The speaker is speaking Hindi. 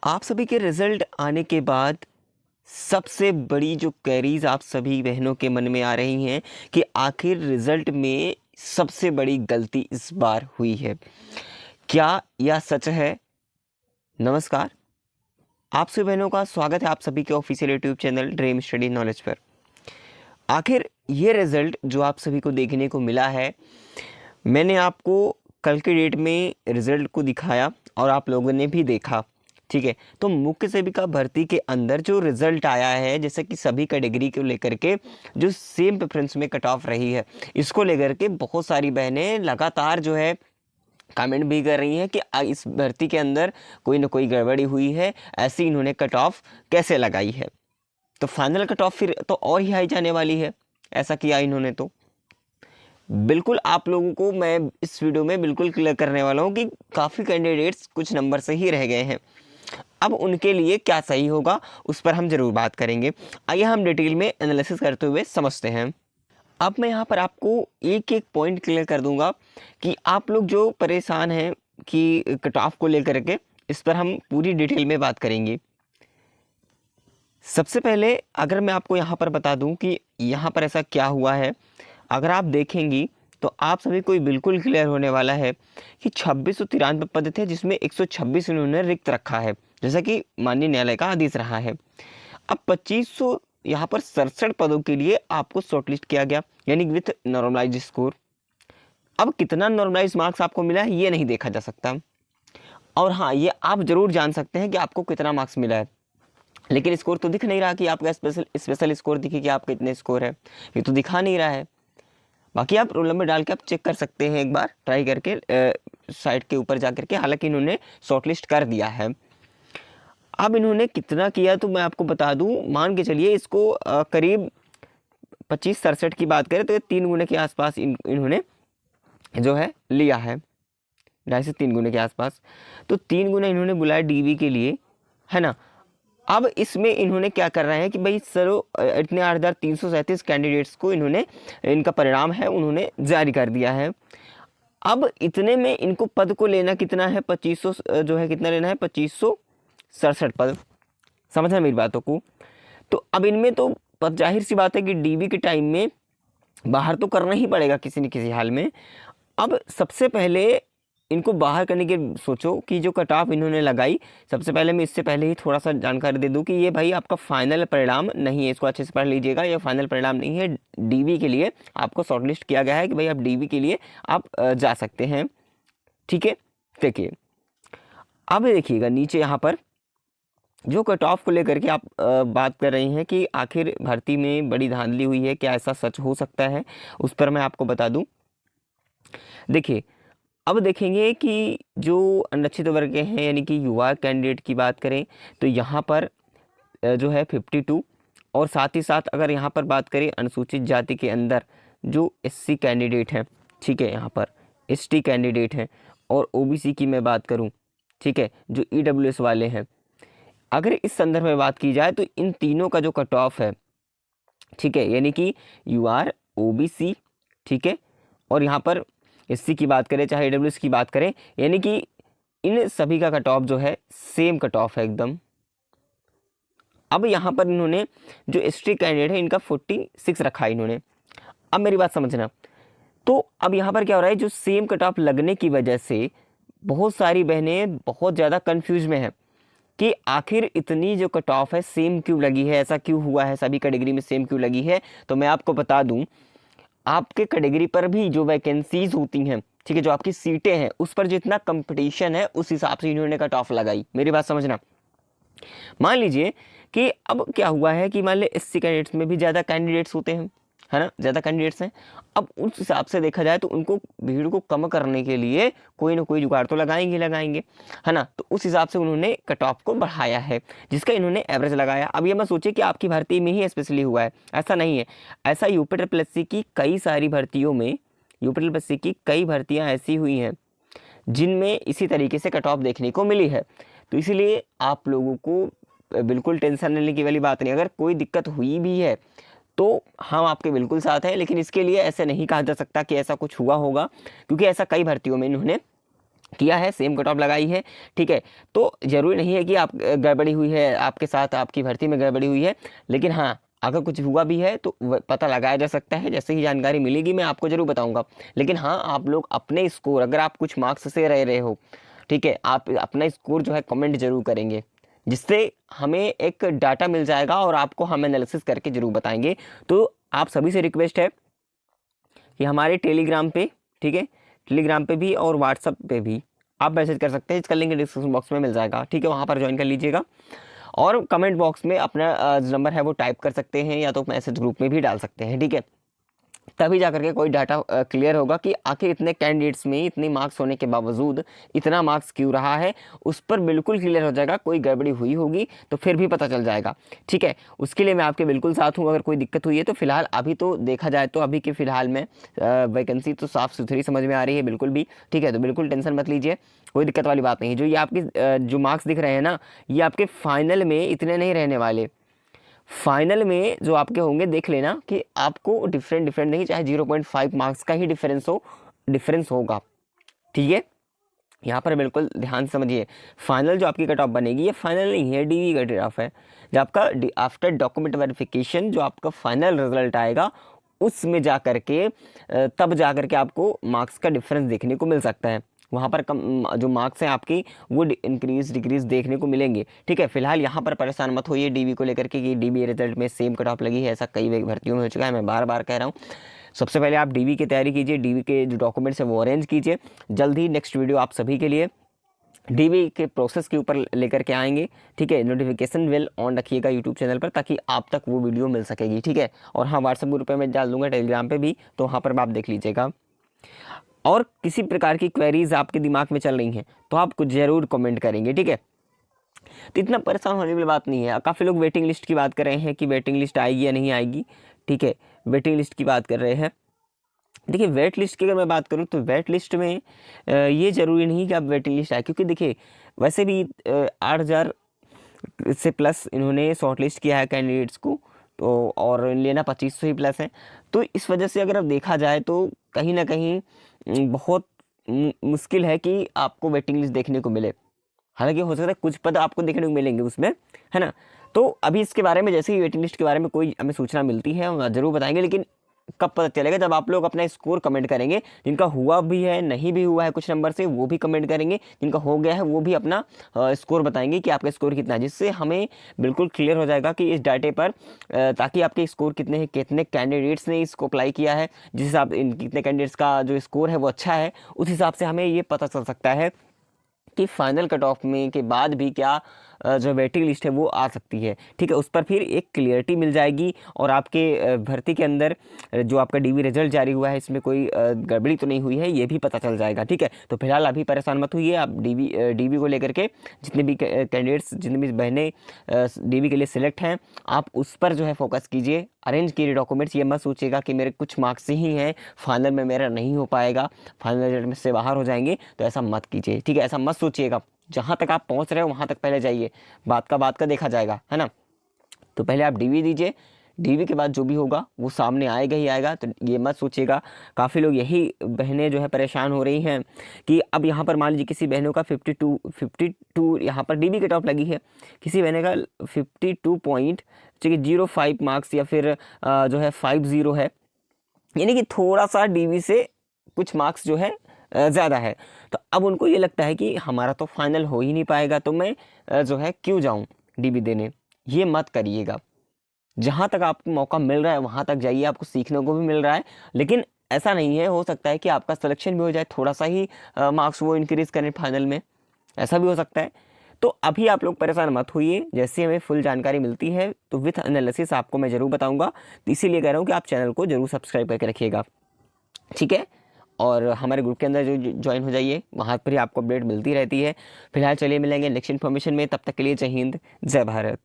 आप सभी के रिजल्ट आने के बाद सबसे बड़ी जो क्वेरीज आप सभी बहनों के मन में आ रही हैं कि आखिर रिजल्ट में सबसे बड़ी गलती इस बार हुई है, क्या यह सच है? नमस्कार, आप सभी बहनों का स्वागत है आप सभी के official YouTube channel dream study knowledge पर। आखिर ये रिजल्ट जो आप सभी को देखने को मिला है, मैंने आपको कल के डेट में रिजल्ट को दिखाया और आप लोगों ने भी देखा, ठीक है। तो मुख्य सेविका भर्ती के अंदर जो रिजल्ट आया है, जैसे कि सभी कैटेगरी को लेकर के जो सेम प्रेफरेंस में कट ऑफ रही है, इसको लेकर के बहुत सारी बहनें लगातार जो है कमेंट भी कर रही हैं कि इस भर्ती के अंदर कोई ना कोई गड़बड़ी हुई है, ऐसी इन्होंने कट ऑफ कैसे लगाई है। तो फाइनल कट ऑफ फिर तो और ही हाई जाने वाली है, ऐसा किया इन्होंने। तो बिल्कुल आप लोगों को मैं इस वीडियो में बिल्कुल क्लियर करने वाला हूँ कि काफ़ी कैंडिडेट्स कुछ नंबर से ही रह गए हैं। अब उनके लिए क्या सही होगा उस पर हम जरूर बात करेंगे। आइए हम डिटेल में एनालिसिस करते हुए समझते हैं। अब मैं यहाँ पर आपको एक एक पॉइंट क्लियर कर दूंगा कि आप लोग जो परेशान हैं कि कट ऑफ को लेकर के, इस पर हम पूरी डिटेल में बात करेंगे। सबसे पहले अगर मैं आपको यहाँ पर बता दूं कि यहाँ पर ऐसा क्या हुआ है, अगर आप देखेंगी तो आप सभी को बिल्कुल क्लियर होने वाला है कि 2693 पद थे, जिसमें 126 इन्होंने रिक्त रखा है, जैसा कि माननीय न्यायालय का आदेश रहा है। अब 2500 यहाँ पर 67 पदों के लिए आपको शॉर्टलिस्ट किया गया, यानी विथ नॉर्मलाइज स्कोर। अब कितना नॉर्मलाइज मार्क्स आपको मिला है ये नहीं देखा जा सकता, और हाँ ये आप जरूर जान सकते हैं कि आपको कितना मार्क्स मिला है, लेकिन स्कोर तो दिख नहीं रहा कि आपका स्पेशल स्कोर दिखे कि आपका इतने स्कोर है, ये तो दिखा नहीं रहा है। बाकी आप रोल नंबर डाल के आप चेक कर सकते हैं, एक बार ट्राई करके साइट के ऊपर जा करके, हालांकि इन्होंने शॉर्टलिस्ट कर दिया है। अब इन्होंने कितना किया तो मैं आपको बता दूं, मान के चलिए इसको करीब 2567 की बात करें तो ये 3 गुने के आसपास इन्होंने जो है लिया है, 2.5 से 3 गुने के आसपास। तो 3 गुना इन्होंने बुलाया डीवी के लिए, है ना। अब इसमें इन्होंने क्या कर रहे हैं कि भाई सर इतने 8,337 कैंडिडेट्स को इन्होंने इनका परिणाम है उन्होंने जारी कर दिया है। अब इतने में इनको पद को लेना कितना है, 2500 जो है कितना लेना है, 2567 पद। समझना मेरी बातों को। तो अब इनमें तो जाहिर सी बात है कि डीबी के टाइम में बाहर तो करना ही पड़ेगा किसी न किसी हाल में। अब सबसे पहले इनको बाहर करने के सोचो कि जो कट ऑफ इन्होंने लगाई, सबसे पहले मैं इससे पहले ही थोड़ा सा जानकारी दे दूं कि ये भाई आपका फाइनल परिणाम नहीं है, इसको अच्छे से पढ़ लीजिएगा। ये फाइनल परिणाम नहीं है, डीवी के लिए आपको शॉर्टलिस्ट किया गया है कि भाई आप डीवी के लिए आप जा सकते हैं, ठीक है। देखिए अब देखिएगा नीचे यहाँ पर जो कट ऑफ को लेकर के आप बात कर रही हैं कि आखिर भर्ती में बड़ी धांधली हुई है, क्या ऐसा सच हो सकता है, उस पर मैं आपको बता दूं। देखिए अब देखेंगे कि जो अनरक्षित वर्ग के हैं, यानी कि युवा कैंडिडेट की बात करें तो यहाँ पर जो है 52, और साथ ही साथ अगर यहाँ पर बात करें अनुसूचित जाति के अंदर जो एससी कैंडिडेट हैं, ठीक है, यहाँ पर एसटी कैंडिडेट हैं, और ओबीसी की मैं बात करूँ, ठीक है, जो ईडब्ल्यूएस वाले हैं, अगर इस संदर्भ में बात की जाए तो इन तीनों का जो कट ऑफ है, ठीक है, यानी कि यूआर, ओबीसी, ठीक है, और यहाँ पर एससी की बात करें चाहे ईडब्ल्यूएस की बात करें, यानी कि इन सभी का कट ऑफ जो है सेम कट ऑफ है एकदम। अब यहाँ पर इन्होंने जो एसटी कैंडिडेट है इनका 46 रखा है इन्होंने। अब मेरी बात समझना, तो अब यहाँ पर क्या हो रहा है, जो सेम कट ऑफ लगने की वजह से बहुत सारी बहनें बहुत ज़्यादा कन्फ्यूज में हैं कि आखिर इतनी जो कट ऑफ है सेम क्यों लगी है, ऐसा क्यों हुआ है, सभी कैटेगरी में सेम क्यों लगी है। तो मैं आपको बता दूं, आपके कैटेगरी पर भी जो वैकेंसीज होती हैं, ठीक है, जो आपकी सीटें हैं उस पर जितना कंपटीशन है उस हिसाब से इन्होंने कट ऑफ लगाई। मेरी बात समझना, मान लीजिए कि अब क्या हुआ है कि मान लीजिए एससी कैंडिडेट्स में भी ज़्यादा कैंडिडेट्स होते हैं, है ना, ज़्यादा कैंडिडेट्स हैं। अब उस हिसाब से देखा जाए तो उनको भीड़ को कम करने के लिए कोई ना कोई जुगाड़ तो लगाएंगे, है ना। तो उस हिसाब से उन्होंने कट ऑफ को बढ़ाया है, जिसका इन्होंने एवरेज लगाया। अब ये मत सोचिए कि आपकी भर्ती में ही स्पेशली हुआ है, ऐसा नहीं है। ऐसा यूपी की कई सारी भर्तियों में, यूपी की कई भर्तियाँ ऐसी हुई हैं जिनमें इसी तरीके से कट ऑफ देखने को मिली है। तो इसीलिए आप लोगों को बिल्कुल टेंशन लेने की वाली बात नहीं। अगर कोई दिक्कत हुई भी है तो हम आपके बिल्कुल साथ हैं, लेकिन इसके लिए ऐसे नहीं कहा जा सकता कि ऐसा कुछ हुआ होगा, क्योंकि ऐसा कई भर्तियों में इन्होंने किया है, सेम कट ऑफ लगाई है, ठीक है। तो ज़रूरी नहीं है कि आप गड़बड़ी हुई है आपके साथ, आपकी भर्ती में गड़बड़ी हुई है, लेकिन हाँ, अगर कुछ हुआ भी है तो पता लगाया जा सकता है। जैसे ही जानकारी मिलेगी मैं आपको ज़रूर बताऊंगा। लेकिन हाँ, आप लोग अपने स्कोर, अगर आप कुछ मार्क्स से रहे हो, ठीक है, आप अपना स्कोर जो है कमेंट जरूर करेंगे, जिससे हमें एक डाटा मिल जाएगा और आपको हम एनालिसिस करके जरूर बताएंगे। तो आप सभी से रिक्वेस्ट है कि हमारे टेलीग्राम पे, ठीक है, टेलीग्राम पे भी और व्हाट्सअप पे भी आप मैसेज कर सकते हैं, इसका लिंक डिस्क्रिप्शन बॉक्स में मिल जाएगा, ठीक है, वहाँ पर ज्वाइन कर लीजिएगा। और कमेंट बॉक्स में अपना जो नंबर है वो टाइप कर सकते हैं, या तो मैसेज ग्रुप में भी डाल सकते हैं, ठीक है। तभी जा करके कोई डाटा क्लियर होगा कि आखिर इतने कैंडिडेट्स में इतनी मार्क्स होने के बावजूद इतना मार्क्स क्यों रहा है, उस पर बिल्कुल क्लियर हो जाएगा। कोई गड़बड़ी हुई होगी तो फिर भी पता चल जाएगा, ठीक है। उसके लिए मैं आपके बिल्कुल साथ हूँ। अगर कोई दिक्कत हुई है तो फिलहाल अभी तो देखा जाए तो अभी के फिलहाल में वैकेंसी तो साफ़ सुथरी समझ में आ रही है बिल्कुल भी, ठीक है। तो बिल्कुल टेंशन मत लीजिए, कोई दिक्कत वाली बात नहीं। जो ये आपकी जो मार्क्स दिख रहे हैं ना, ये आपके फाइनल में इतने नहीं रहने वाले। फाइनल में जो आपके होंगे देख लेना कि आपको डिफरेंट नहीं, चाहे 0.5 मार्क्स का ही डिफरेंस होगा, ठीक है। यहाँ पर बिल्कुल ध्यान से समझिए, फाइनल जो आपकी कट ऑफ बनेगी ये फाइनल नहीं है, डीवी का कट ऑफ है। जो आपका आफ्टर डॉक्यूमेंट वेरिफिकेशन जो आपका फाइनल रिजल्ट आएगा, उसमें जा करके तब जा करके आपको मार्क्स का डिफरेंस देखने को मिल सकता है। वहाँ पर कम जो मार्क्स हैं आपकी वो इंक्रीज डिक्रीज देखने को मिलेंगे, ठीक है। फिलहाल यहाँ पर परेशान मत होइए डीवी को लेकर के कि डीवी रिजल्ट में सेम कट ऑफ लगी है, ऐसा कई भर्तियों में हो चुका है, मैं बार बार कह रहा हूँ। सबसे पहले आप डीवी की तैयारी कीजिए, डीवी के जो डॉक्यूमेंट्स हैं वो अरेंज कीजिए। जल्द ही नेक्स्ट वीडियो आप सभी के लिए डीवी के प्रोसेस के ऊपर लेकर के आएंगे, ठीक है। नोटिफिकेशन बेल ऑन रखिएगा यूट्यूब चैनल पर, ताकि आप तक वो वीडियो मिल सकेगी, ठीक है। और हाँ, व्हाट्सएप ग्रुप पे मैं डाल दूंगा, टेलीग्राम पे भी, तो वहाँ पर आप देख लीजिएगा। और किसी प्रकार की क्वेरीज आपके दिमाग में चल रही हैं तो आप कुछ ज़रूर कमेंट करेंगे, ठीक है। तो इतना परेशान होने वाली बात नहीं है। काफ़ी लोग वेटिंग लिस्ट की बात कर रहे हैं कि वेटिंग लिस्ट आएगी या नहीं आएगी, ठीक है, वेटिंग लिस्ट की बात कर रहे हैं। देखिए, वेट लिस्ट की अगर मैं बात करूं तो वेट लिस्ट में ये ज़रूरी नहीं कि आप वेटिंग लिस्ट आए, क्योंकि देखिए वैसे भी 8,000 से प्लस इन्होंने शॉर्ट लिस्ट किया है कैंडिडेट्स को, तो और लेना 2500 ही प्लस है। तो इस वजह से अगर अब देखा जाए तो कहीं ना कहीं बहुत मुश्किल है कि आपको वेटिंग लिस्ट देखने को मिले। हालांकि हो सकता है कुछ पद आपको देखने को मिलेंगे उसमें, है ना। तो अभी इसके बारे में, जैसे ही वेटिंग लिस्ट के बारे में कोई हमें सूचना मिलती है हम ज़रूर बताएंगे। लेकिन कब पता चलेगा? जब आप लोग अपना स्कोर कमेंट करेंगे। जिनका हुआ भी है, नहीं भी हुआ है कुछ नंबर से, वो भी कमेंट करेंगे। जिनका हो गया है वो भी अपना स्कोर बताएंगे कि आपका स्कोर कितना है, जिससे हमें बिल्कुल क्लियर हो जाएगा कि इस डाटे पर ताकि आपके स्कोर कितने हैं, कितने कैंडिडेट्स ने इसको अप्लाई किया है, जिस हिसाब कितने कैंडिडेट्स का जो स्कोर है वो अच्छा है, उस हिसाब से हमें ये पता चल सकता है कि फाइनल कट ऑफ में के बाद भी क्या जो वेटिंग लिस्ट है वो आ सकती है, ठीक है। उस पर फिर एक क्लियरिटी मिल जाएगी और आपके भर्ती के अंदर जो आपका डीवी रिजल्ट जारी हुआ है इसमें कोई गड़बड़ी तो नहीं हुई है, ये भी पता चल जाएगा, ठीक है। तो फिलहाल अभी परेशान मत होइए आप। डीवी को लेकर के जितने भी कैंडिडेट्स, जितनी भी बहनें डीवी के लिए सिलेक्ट हैं, आप उस पर जो है फोकस कीजिए। अरेंज कीजिए डॉक्यूमेंट्स। ये मत सोचिएगा कि मेरे कुछ मार्क्स ही हैं, फाइनल में मेरा नहीं हो पाएगा, फाइनल रिजल्ट में से बाहर हो जाएंगे, तो ऐसा मत कीजिए, ठीक है। ऐसा मत सोचिएगा। जहाँ तक आप पहुँच रहे हो वहाँ तक पहले जाइए, बात का देखा जाएगा, है ना। तो पहले आप डीवी दीजिए, डीवी के बाद जो भी होगा वो सामने आएगा ही आएगा। तो ये मत सोचिएगा। काफ़ी लोग यही बहनें जो है परेशान हो रही हैं कि अब यहाँ पर मान लीजिए किसी बहनों का 52 यहाँ पर डीवी कट ऑफ लगी है, किसी बहने का 52.05 मार्क्स या फिर जो है 50 है, यानी कि थोड़ा सा डीवी से कुछ मार्क्स जो है ज़्यादा है। तो अब उनको ये लगता है कि हमारा तो फाइनल हो ही नहीं पाएगा, तो मैं जो है क्यों जाऊँ डीवी देने। ये मत करिएगा। जहाँ तक आपको मौका मिल रहा है वहाँ तक जाइए, आपको सीखने को भी मिल रहा है। लेकिन ऐसा नहीं है, हो सकता है कि आपका सिलेक्शन भी हो जाए, थोड़ा सा ही मार्क्स वो इंक्रीज़ करें फाइनल में, ऐसा भी हो सकता है। तो अभी आप लोग परेशान मत होइए, जैसे हमें फुल जानकारी मिलती है तो विथ एनालिसिस आपको मैं ज़रूर बताऊँगा। तो इसीलिए कह रहा हूँ कि आप चैनल को ज़रूर सब्सक्राइब करके रखिएगा, ठीक है। और हमारे ग्रुप के अंदर जो ज्वाइन हो जाइए, वहाँ पर ही आपको अपडेट मिलती रहती है। फिलहाल चलिए मिलेंगे नेक्स्ट इन्फॉर्मेशन में, तब तक के लिए जय हिंद, जय भारत।